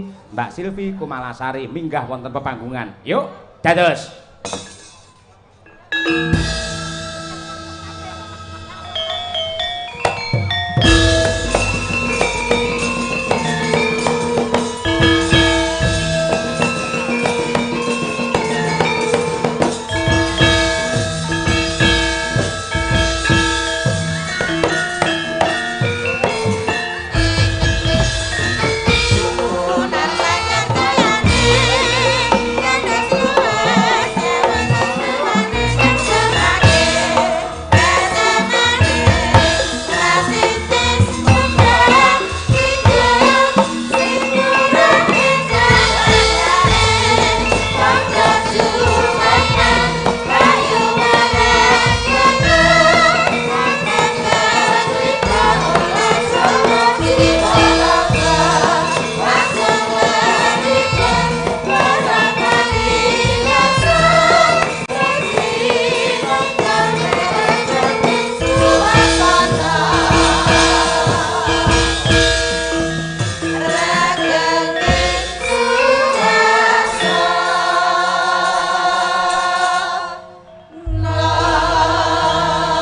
Mbak Silvi Kumalasari minggah wonten pepanggungan. Yuk, dados.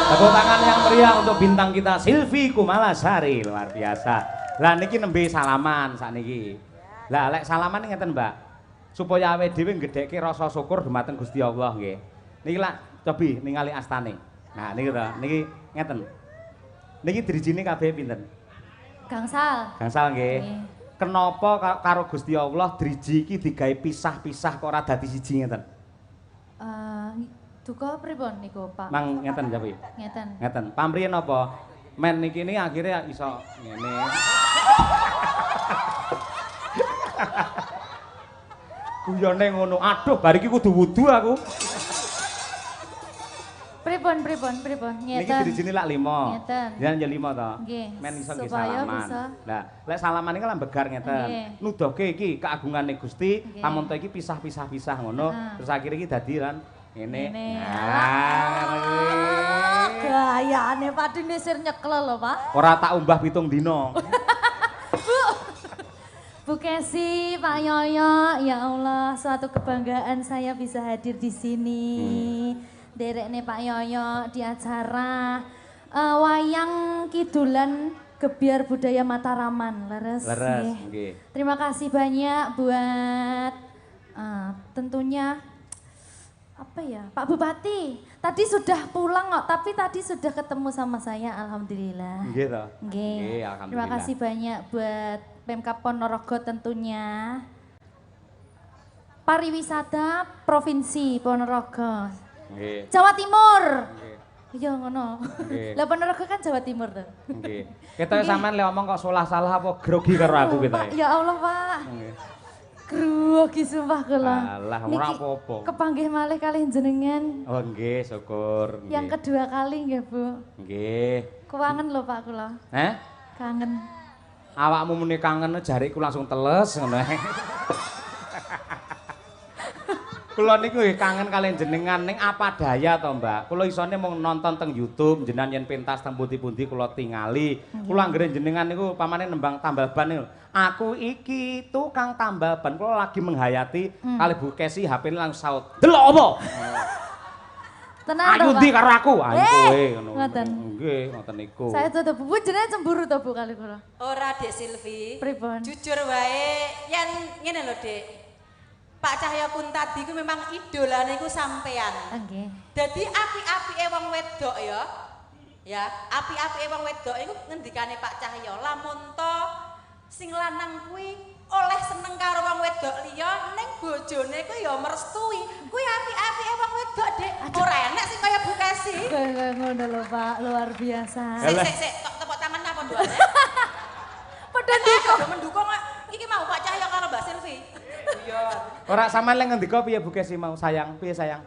Tepuk tangan yang meriah untuk bintang kita Silvi Kumalasari, luar biasa. Lah niki nembe salaman sakniki. Lah lek salaman ngeten, Mbak. Supaya awake dhewe nggedhekke rasa syukur dumateng Gusti Allah nggih. Niki lak cobi ningali astane. Nah niki to, niki ngeten. Niki drijine kabeh pinten? Gangsal. Gangsal nggih. Kenapa karo Gusti Allah driji iki digawe pisah-pisah kok ora dadi siji ngeten? Duka pripun niku, Pak? Mang ngeten jawi. Ngeten. Ngeten. Pamriyen apa? Men niki ini akhirnya iso ngene. Guyone ngono. Aduh, bar iki kudu wudu aku. Pripun? Ngeten. Niki dirijine lak 5. Ngeten. Jangan ya 5 to. Nggih. Men iso nggih Supaya salaman. bisa. Lah, lek salaman iki lan begar ngeten. Nggih. Nuduhke iki keagungane Gusti, Nggih. pamunta iki pisah-pisah ngono. Terus akhirnya iki dadi lan ngene. Gayane padi nisir nyekel lho, Pak. Ora tak umbah 7 dina. Bu Kesi, Pak Yoyo, ya Allah, suatu kebanggaan saya bisa hadir di sini. Derekne Pak Yoyo di acara wayang kidulan Gebyar Budaya Mataraman. Leres Nggih. Terima kasih banyak buat tentunya apa ya, Pak Bupati. Tadi sudah pulang kok, tapi tadi sudah ketemu sama saya, alhamdulillah. Nggih to. Nggih. Nggih, alhamdulillah. Terima kasih banyak buat Pemkab Ponorogo tentunya. Pariwisata Provinsi Ponorogo. Nggih. Jawa Timur. Nggih. Iya ngono. Nggih. Lah Ponorogo kan Jawa Timur tuh. Nggih. Ketoke sampean lek omong kok salah-salah apa grogi karo aku Pak, ketoke. ya Allah, Pak. Nggih. Grogi sumpah kula. Alah, ora Niki apa-apa. Kepanggih malih kalih jenengan. Oh nggih, syukur. Nggih. Yang kedua kali nggih, Bu. Nggih. Kewangen lho Pak kula. Kangen. Awakmu muni kangen jariku langsung teles ngono. Kula niku nggih kangen kalian jenengan ning apa daya to, Mbak. Kula isone mung nonton teng YouTube, jenengan yen pentas teng pundi-pundi kula tingali. Kula anggere jenengan niku pamane nembang tambal ban niku. Aku iki tukang tambal ban. Kula lagi menghayati kali Bu Kesi HP-ne langsung saut. Delok apa? Tenang Ayo to, ndi Pak. karo aku? Ayo kowe ngono. Ngoten. Nggih, ngoten niku. Saya tuh Bu jenengan cemburu to Bu kali kula. Ora Dek Silvi. Pripun? Jujur wae yen ngene lho Dek. Pak Cahya Kun tadi ku memang idolane ku sampean. Nggih. Dadi api-apike wong wedok ya. Ya, api-apike wong wedok iku ngendikane Pak Cahya, lamun to sing lanang kuwi oleh seneng karo wong wedok liya ning bojone ku ya merestui. Kuwi api-apike wong wedok, Dek. Ora enek sing kaya Bu Kesi. Kayak ngono lho Pak, luar biasa. Sik, tepuk tangan apa doane? Padha ndiko. Mendukung iki mau Pak Cahya karo Mbak Silvi. Iya. Ora sampean lek ngendika piye Bu Kesi mau sayang? Piye sayang?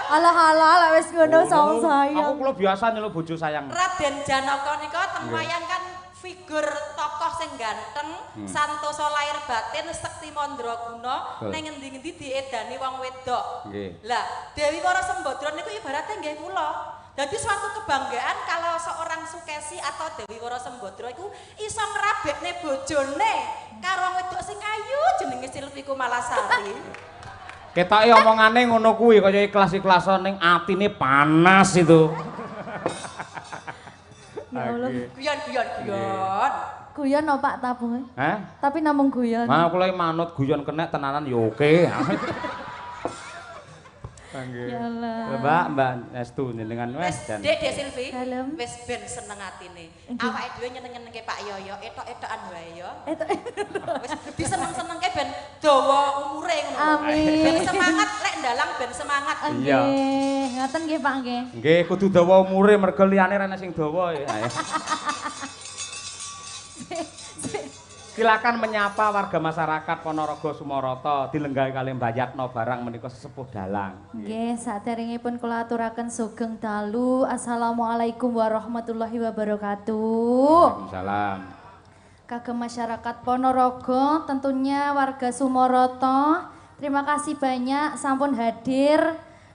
Alah wis ngono sama saya. Aku kula biasa nyeluk bojo sayang. Raden Janaka nika teng wayang kan figur tokoh sing ganteng, santosa lahir batin, sekti mandraguna, ning ngendi-endi diedani wong wedok. Nggih. Lah, Dewi Wara Sembadra niku ibarate nggih kula. Jadi suatu kebanggaan kalau seorang Sukesi atau Dewi Wara Sembadra iku iso ngrabekne bojone karo wedok sing ayu jenenge Silvi Kumalasari. Ketoke omongane ngono kuwi kaya ikhlas-ikhlasan ning atine panas itu. Ya Allah. Guyon. Guyon no Pak tabunge? Hah? Tapi namung guyon. Nah, kula manut guyon kenek tenanan ya oke. Ya Allah. Mbak Estu jenengan wes dan Dek Silvi. Dalem. Wis ben seneng atine. Awake dhewe nyeneng-nyenengke Pak Yoyo, etok-etokan wae ya. Wis diseneng-senengke ben dawa umure ngono. Amin. Ben semangat lek ndalang ben semangat. Iya. Nggih, ngoten nggih Pak nggih. nggih kudu dawa umure mergo liyane rene sing dawa ya. Ayo. Silakan menyapa warga masyarakat Ponorogo Sumarata dilenggahi kali Mbayatno barang menika sesepuh dalang. Nggih, saderengipun kula aturaken sugeng dalu. Assalamualaikum warahmatullahi wabarakatuh. Waalaikumsalam. Kagem masyarakat Ponorogo, tentunya warga Sumarata, terima kasih banyak sampun hadir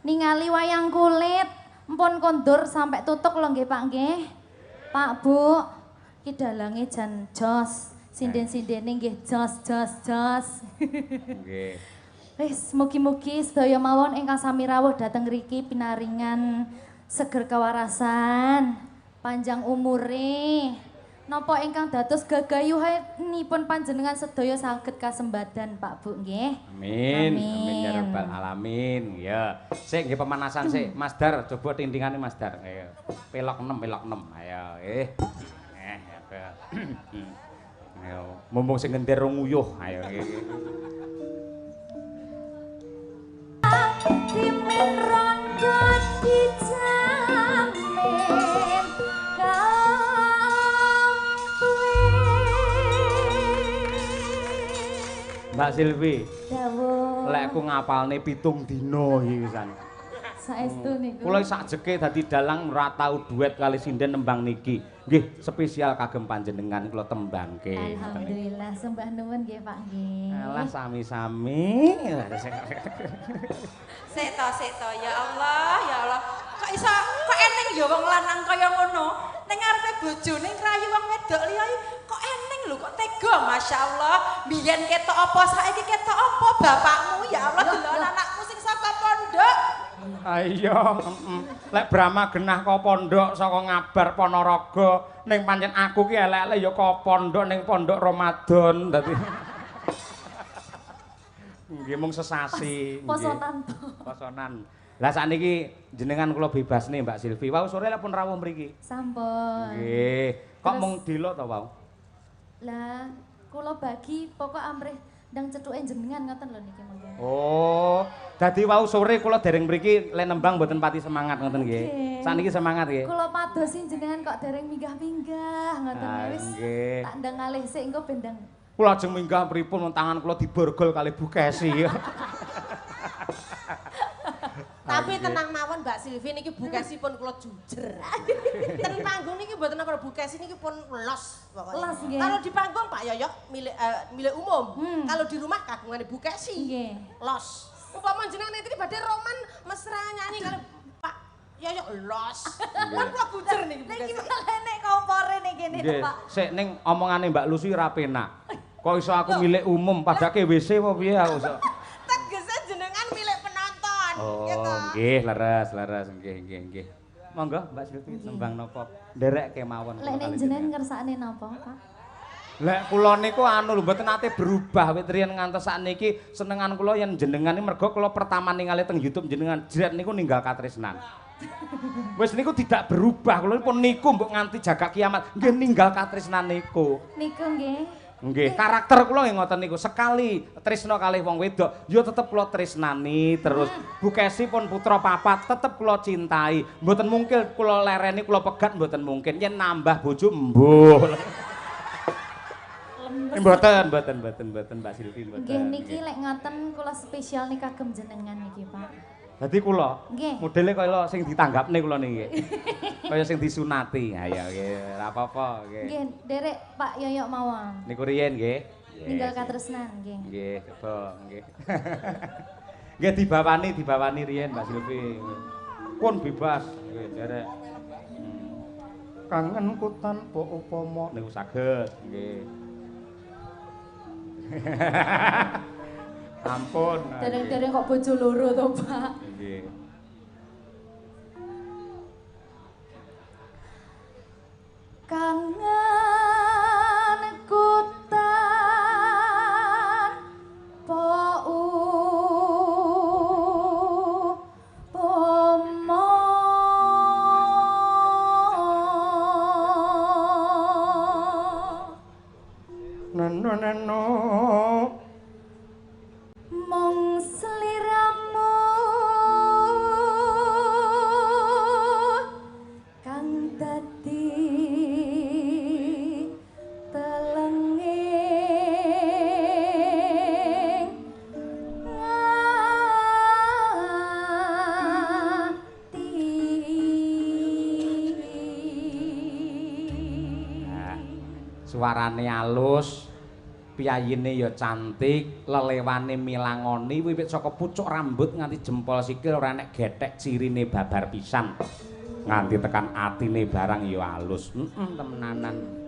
ningali wayang kulit. Mpun kondur sampai tutuk lho nggih Pak nggih. Pak Bu, ki dalange jan jos. Sinden-sindene nggih jos. Nggih. Wis mugi-mugi sedaya mawon ingkang sami rawuh dhateng ngriki pinaringan seger kawarasan, panjang umure. Napa ingkang dados gagayuhanipun panjenengan sedaya saged kasembadan Pak Bu nggih. Amin. Amin. Amin ya rabbal alamin. Ya. Sik nggih pemanasan sik. Mas Dar, coba tindingane Mas Dar. Ayo. Pelok 6. Ayo, ya. Ayo, mumpung sing ngenter nguyuh. Ayo. Dimin rondo dijamin Mbak Silvi, dawuh lek aku ngapalne 7 dina iki pisan. saestu niku. Kula sakjeke dadi dalang ora tau duet kali sinden nembang niki. Nggih, spesial kagem panjenengan kula tembangke. Alhamdulillah, sembah nuwun nggih Pak nggih. Alah sami-sami. Sik to ya Allah. Kok iso kok eneng ya wong lanang kaya ngono. Ning ngarepe bojone ngrayu wong wedok liya kok eneng lho kok tega masyaallah. Biyen ketok apa saiki ketok apa bapakmu ya Allah delok anakku sing saka pondok. Ayo, lek Brahma genah ka pondok saka ngabar Ponorogo ning pancen aku ki elek-elek ya ka pondok ning pondok Ramadan dadi. Nggih mung sesasi. Posonan to. Posonan. Lah sakniki jenengan kula bebas nih Mbak Silvi. Wau sore lek pun rawuh mriki. Sampun. Nggih. Kok Terus- mung delok to wau? Lah, kula bagi pokok amrih ndang cethuke jenengan ngoten lho niki monggo. Oh, dadi wau sore kula dereng mriki lek nembang mboten pati semangat ngoten nggih. Nggih. Sakniki semangat nggih. Kula padosi jenengan kok dereng minggah-minggah ngoten Ah, wis. nggih. Tak ndang ngalih sik engko ben ndang. Kula ajeng minggah pripun tangan kula diborgol kali Bu Kesi. Tapi tenang mawon Mbak Silvi niki bukesipun kula jujer. Ten panggung niki mboten napa bukes niki pun los pokoknya. Los, nggih. Kalau di panggung Pak Yoyo milik umum. Kalau di rumah kagungane bukesi. Nggih. Los. Upama jenengan iki badhe roman mesra nyanyi kali Pak Yoyo los. Kan kula bujer niki Niki bukes. malah nek kompore ning kene to, Nggih, Pak. sik ning omongane Mbak Lucy ra penak. Kok iso aku milik umum padake WC apa piye aku iso. Tegese jenengan milik penonton. Oh, gitu. nggih, leres, nggih. Monggo Mbak Silvi sembang napa nderek kemawon. Lek nek jenengan ngersakne napa, Pak? Lek kula niku anu lho mboten nate berubah wit riyen ngantos sakniki senengan kula yen jenengan iki mergo kula pertama ningali teng YouTube jenengan jret niku ninggal katresnan. Wis niku tidak berubah kula pun niku mbok nganti jagat kiamat nggih ninggal katresnan niku. Niku nggih. Nggih, karakter kula nggih ngoten niku. Sekali tresna kalih wong wedok, ya tetep kula tresnani terus. Bu Kesi pun putra papat tetep kula cintai. Mboten mungkin kula lereni, kula pegat mboten mungkin. Yen nambah bojo mbuh. Mboten Mbak Silvi mboten. Nggih niki lek ngoten kula spesial nih kagem jenengan niki, Pak. Dadi kula Nggih. modele kaya sing ditanggapne kula niki. Kaya sing disunati. Ayo nggih, ora apa-apa nggih. Nggih, derek Pak Yoyo mawon. Niku riyen nggih. Ninggal katresnan nggih. Nggih, coba nggih. Nggih dibawani riyen Mbak Silvi. pun bebas nggih derek. Kangenku tanpa upama niku saged nggih. Ampun. Dereng-dereng kok bojo loro to, Pak. Nggih. Kangenku tanpa upama neno mong sliramu kang dadi telenging ati. Suarane alus, piyayine ya cantik, lelewane milangoni wiwit saka pucuk rambut nganti jempol sikil ora nek gethek cirine babar pisan. Nganti tekan atine barang ya alus. Temenanan.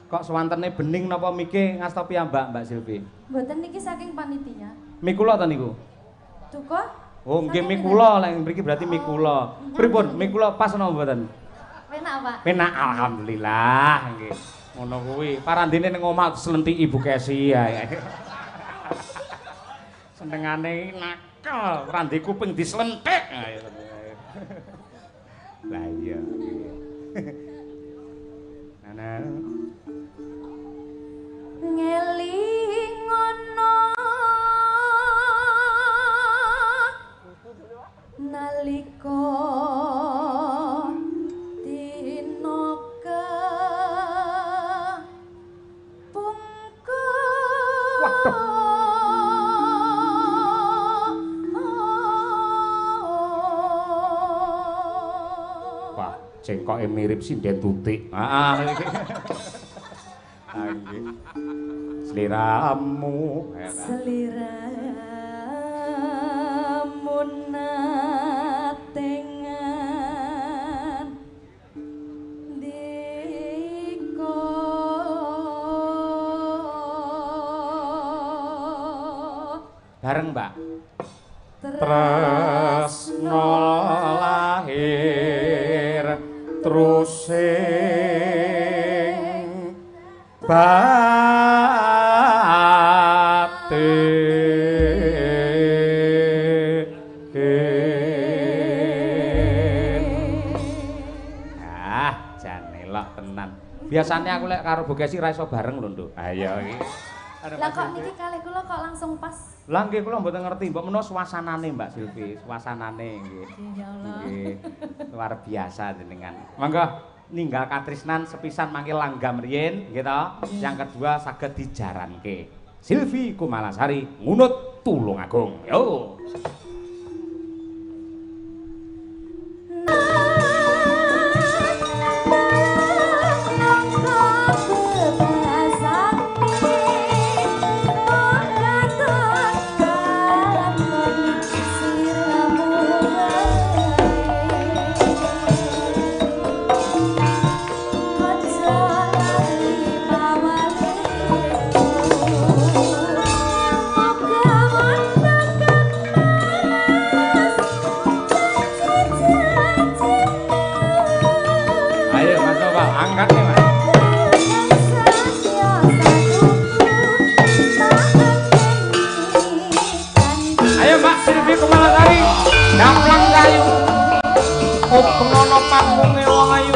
Kok swantene bening napa mike ngasta piyambak Mbak Silvi? Mboten niki saking panitia. Mikula ta niku? Duka? Oh, nggih mikula, lek mriki berarti mikula. Pripun? Mikula pas napa mboten? Penak, Pak. Penak alhamdulillah nggih. Ngono kuwi. Parandene ning omah slentiki Ibu Kesi ya. Senengane nakal, randi kuping dislentik. Lah iya. Nah. Ngelingono nalika dina kepungkur. Waduh. Wah, cengkoke mirip sinden tutik. Heeh. Nggih. Sliramu Sliramu natengan diko bareng Mbak tresno lahir trusing biasanya aku lek karo Bogesi ra iso bareng lho, Nduk. Ayo iki. Lah kok niki kalih kula kok langsung pas. Lah nggih kula mboten ngerti, mbok menawa suasanane Mbak Silvi, suasanane nggih. Ya Allah. Nggih. Luar biasa jenengan. Monggo ninggal katresnan sepisan mangke langgam riyin nggih to. Yang kedua saged dijaranke. Silvi Kumalasari ngunut Tulungagung. Yo. Panggunge wong ayu.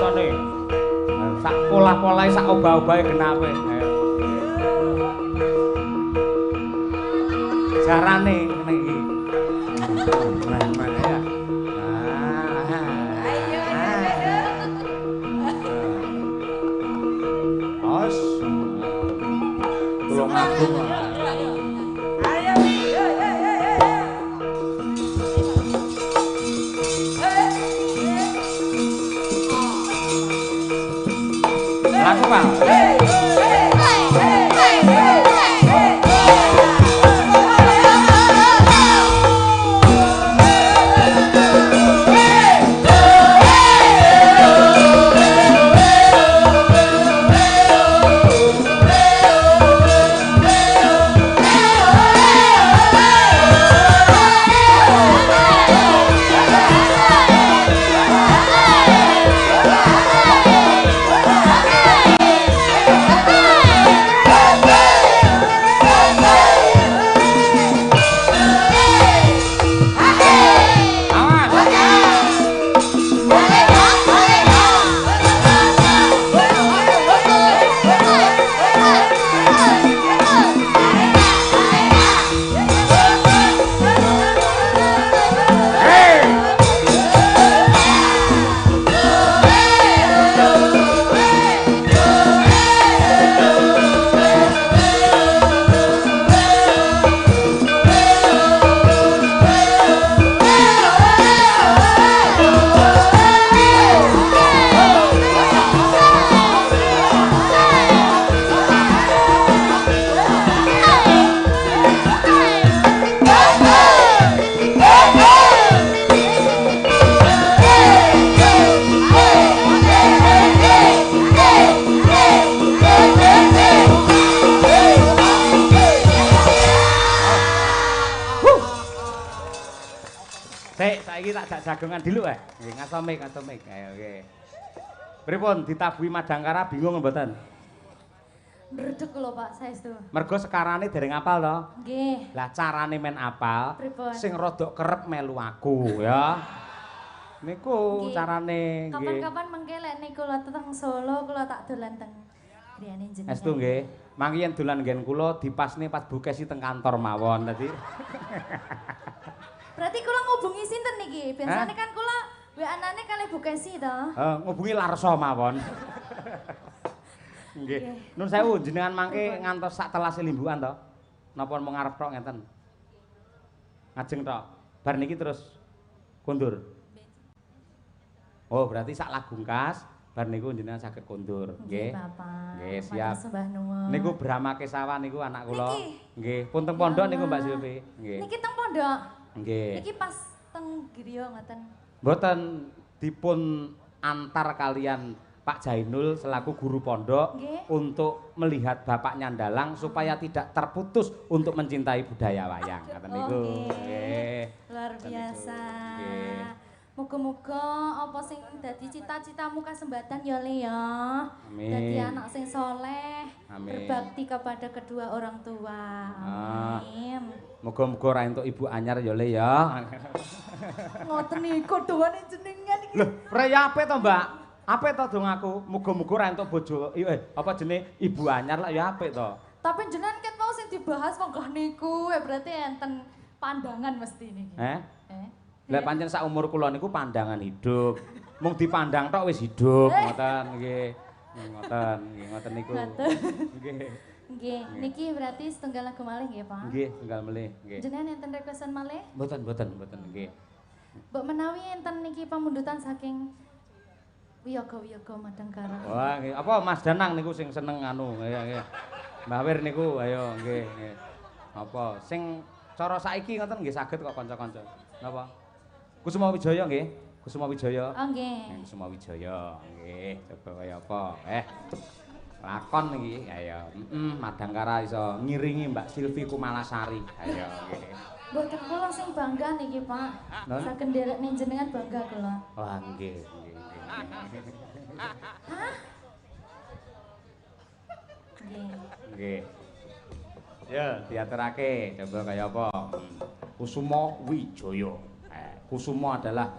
rasane. Sak pola-polahe sak obah-obahe genape. Carane ngene iki. Mana ya? Ayo. Os. Tulung aku. Ayo. Laku, Pak. Saiki tak jak jagongan dulu nggih ngasomik. Ayo nggih. Pripun ditabuhi Madangkara bingung mboten? Ndredeg lho Pak saestu. Mergo sekarane dereng apal to. Nggih. Lah carane men apal Pripun? sing rada kerep melu aku ya. Niku Nggih. carane nggih. Kapan-kapan mengke lek niku kula teng Solo kula tak dolan teng griyane jenengan. Estu nggih. Mangki yen dolan nggen kula dipasne pas bukesi teng kantor mawon dadi. Berarti kula ngubungi sinten niki? Biasane kan kula WA-ane kalih Bu Kesi to. Ngubungi Larso mawon. Nggih. Nun sewu jenengan mangke ngantos sak telas limbukan to. Napa mung ngarep tok ngenten? Ngajeng tok. Bar niki terus kondur. Oh, berarti sak lagungkas bar niku jenengan saged kondur, nggih. Bapak. Nggih, siap. Sembah nuwun. Niku Brahma Kesawan niku anak kula. Niki? Nggih, pun teng pondok niku Mbak Silvi. Nggih. Niki teng pondok. Nggih. Niki pas teng griya ngoten. Mboten dipun antar kalian Pak Jainul selaku guru pondok Nggih. untuk melihat Bapak Nyandalang supaya tidak terputus untuk mencintai budaya wayang. Ngoten niku. Nggih. Luar biasa. Nggih. Muga-muga apa sing dadi cita-citamu kasembatan ya Le ya. Amin. Dadi anak sing soleh, Amin. berbakti kepada kedua orang tua. Amin. Muga-muga ora entuk ibu anyar ya Le ya. Ngoten niku doane jenengan iki. Lho, raya apik to, Mbak? Apik to dong aku. Muga-muga ora entuk bojo apa jenenge ibu anyar lah ya apik to. Tapi jenengan ket mau sing dibahas monggah niku, berarti enten pandangan mesti niki. Lah pancen sak umur kula niku pandangan hidup. Mung dipandang tok wis hidup, ngoten nggih. Ngoten niku. Nggih. Nggih, niki berarti setunggal lagu malih nggih, Pak? Nggih, tunggal melih, nggih. Jenengan enten requestan malih? Mboten, nggih. Mbok menawi enten niki pamundutan saking Wiyaga-wiyaga Madangkara. Wah, nggih. Apa Mas Danang niku sing seneng anu, nggih. Mbah Wir niku ayo nggih. Apa sing cara saiki ngoten nggih saged kok kanca-kanca. Napa? Kusuma Wijaya nggih. Kusuma Wijaya. Oh nggih. Kusuma Wijaya nggih. Coba kaya apa? Lakon iki ayo. Madangkara iso ngiringi Mbak Silvi Kumalasari. Ayo nggih. Mboten kula sing bangga niki, Pak. Saged nderekne jenengan bangga kula. Wah, nggih. Hah? Nggih. Nggih. Ya, diaturake coba kaya apa? Kusuma Wijaya. Kusuma adalah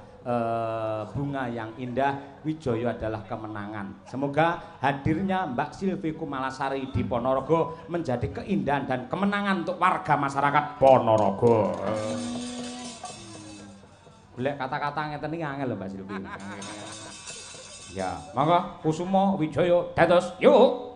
bunga yang indah, Wijaya adalah kemenangan. Semoga hadirnya Mbak Silvi Kumalasari di Ponorogo menjadi keindahan dan kemenangan untuk warga masyarakat Ponorogo. Golek kata-kata ngeten iki angel lho Mbak Silvi. Ya, monggo Kusuma Wijaya dados yuk.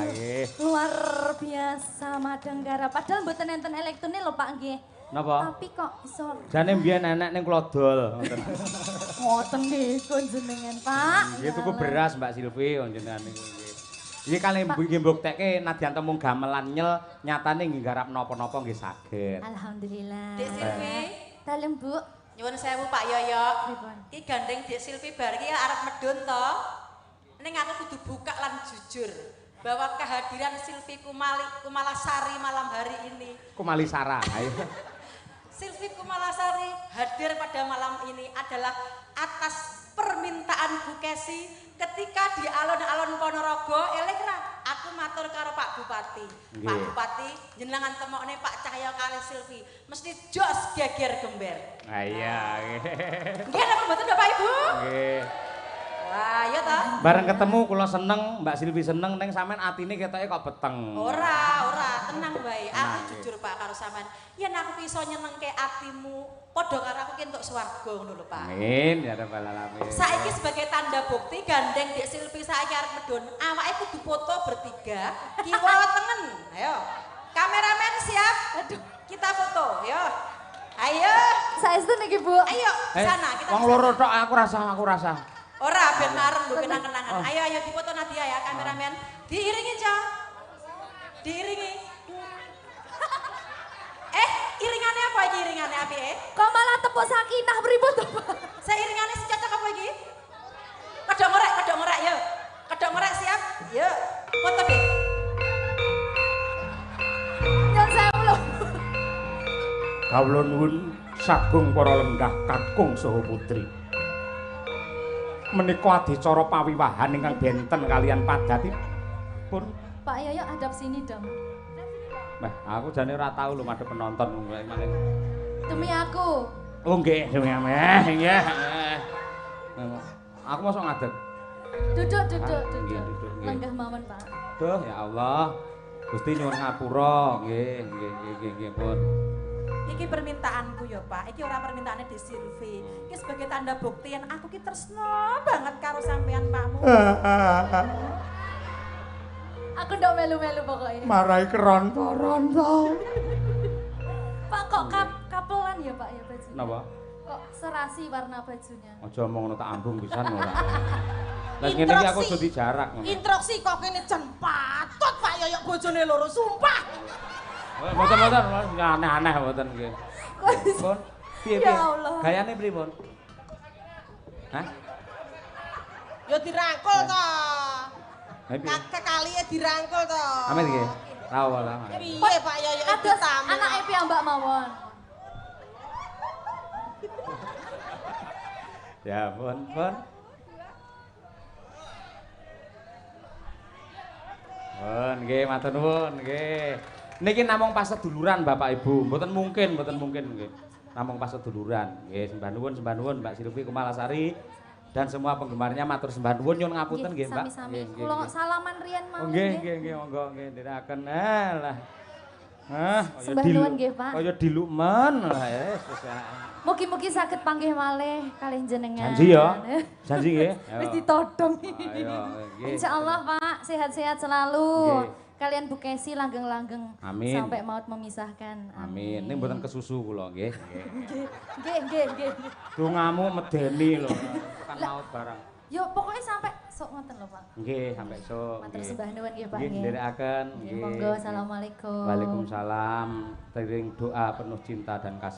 nggih. Luar biasa Madang Garap. Padahal mboten enten elektune lho Pak nggih. Napa? Tapi kok iso Jane mbiyen enek ning Klodol ngoten. ngoten nggih konjenengan Pak. Nggih tuku beras Mbak Silvi konjenengan niku nggih. Iki kali nggih mbuktekke nadyan temung gamelan nyel nyatane nggih garap napa-napa nggih saged. Alhamdulillah. Dik Silvi, Dalem Bu. nyuwun sewu Pak Yoyo. Pripun? Iki gandeng Dik Silvi bar iki arep medun to. Ning aku kudu buka lan jujur bahwa kehadiran Silvi Kumalasari malam hari ini. Kumali Sara. Ayo. Silvi Kumalasari hadir pada malam ini adalah atas permintaan Bu Kesi ketika di alun-alun Ponorogo. Eling ra, aku matur karo Pak Bupati. Nggih. Pak Bupati, jenengan temokne Pak Cahyo kali Silvi, mesti jos geger gember. Ah iya nggih. Nggih napa mboten Bapak Ibu? Nggih. Wah, iya toh. Bareng ketemu kula seneng, Mbak Silvi seneng ning sampean atine ketoke kok beteng. Ora, tenang bae. Aku Tenang, jujur Pak karo sampean. Yen aku iso nyenengke atimu, padha karo aku ki entuk swarga ngono lho Pak. Amin ya rabbal alamin. Saiki sebagai tanda bukti gandeng Dik Silvi saiki arep medun. Awake kudu foto bertiga, kiwa tengen. Ayo. Kameramen siap? Aduh, kita foto, yo. Ayo. Saestu niki Bu. Ayo, sana kita. Wong loro tok aku rasa. Ora ben marem lho kenang-kenangan. Ayo dipoto Nadia ya kameramen. Diiringi, Cong. Diiringi. Iringane apa iki iringane apike? Kok malah tepuk sakinah pripun to Pak? Seiringane sing cocok apa iki? Kedok ngorek yo. Kedok ngorek siap? Yo. Foto Dik. Nyun sewu lho. Kawula nuwun sagung para lenggah kakung saha putri. Menika adicara pawiwahan ingkang benten kalian padatipun. Pak Yoyo hadap sini dong. Mbah, aku jane ora tau lho madhep penonton malah. Demi aku. Oh nggih, nggih. Aku mosok ngadeg. Duduk. Nggih, duduk, nggih. Lenggah mawon Pak. Duh, ya Allah. Gusti nyuwun ngapura. Nggih, pun. Iki permintaanku ya Pak, iki ora permintaane Dik Silvi. Iki sebagai tanda bukti yen aku ki tresno banget karo sampean Pakmu. Aku ndak melu-melu pokoknya. Marai keronto-ronto. Pak kok kapelan ya Pak ya baju? Napa? Kok serasi warna bajunya? Aja omong tak ambung pisan ora. Lah ngene iki aku kudu jarak ngono. Instruksi kok kene jan patut Pak Yoyo bojone loro, sumpah. Mboten aneh-aneh mboten nggih. Pun piye? Ya Allah. Gayane pripun? Hah? Ya dirangkul to. Ha piye? Kekalihe dirangkul to. Amin nggih. Ra apa. Piye Pak Yoyo iki Kados tamu. anake piyambak mawon. Ya pun. Pun nggih matur nuwun nggih. Niki namung pas seduluran Bapak Ibu, mboten mungkin nggih. Namung pas seduluran. Nggih, sembah nuwun Mbak Silvi Kumalasari dan semua penggemarnya matur sembah nuwun nyuwun ngapunten nggih, Mbak. Sami-sami. Kula salaman riyen mawon. Nggih, monggo nggih ndherekaken. Lah. Sembah nuwun nggih, Pak. Kaya dilukmen. Lah wis. Mugi-mugi saged panggih malih kalih jenengan. Janji ya. Janji nggih. Wis ditodong. Ayo nggih. Insyaallah Pak, sehat-sehat selalu. Nggih. Kalian Bu Kesi langgeng-langgeng Amin. sampai maut memisahkan. Amin. Ning mboten kesusu kula nggih. Nggih. Dongamu medeni lho. Tekan maut barang. Yo pokoknya sampai sok ngoten lho Pak. Nggih, sampai esuk. Matur sembah nuwun nggih Pak Nggih, nggih. ndherekaken. Nggih, monggo assalamualaikum. Waalaikumsalam. Tering doa penuh cinta dan kasih.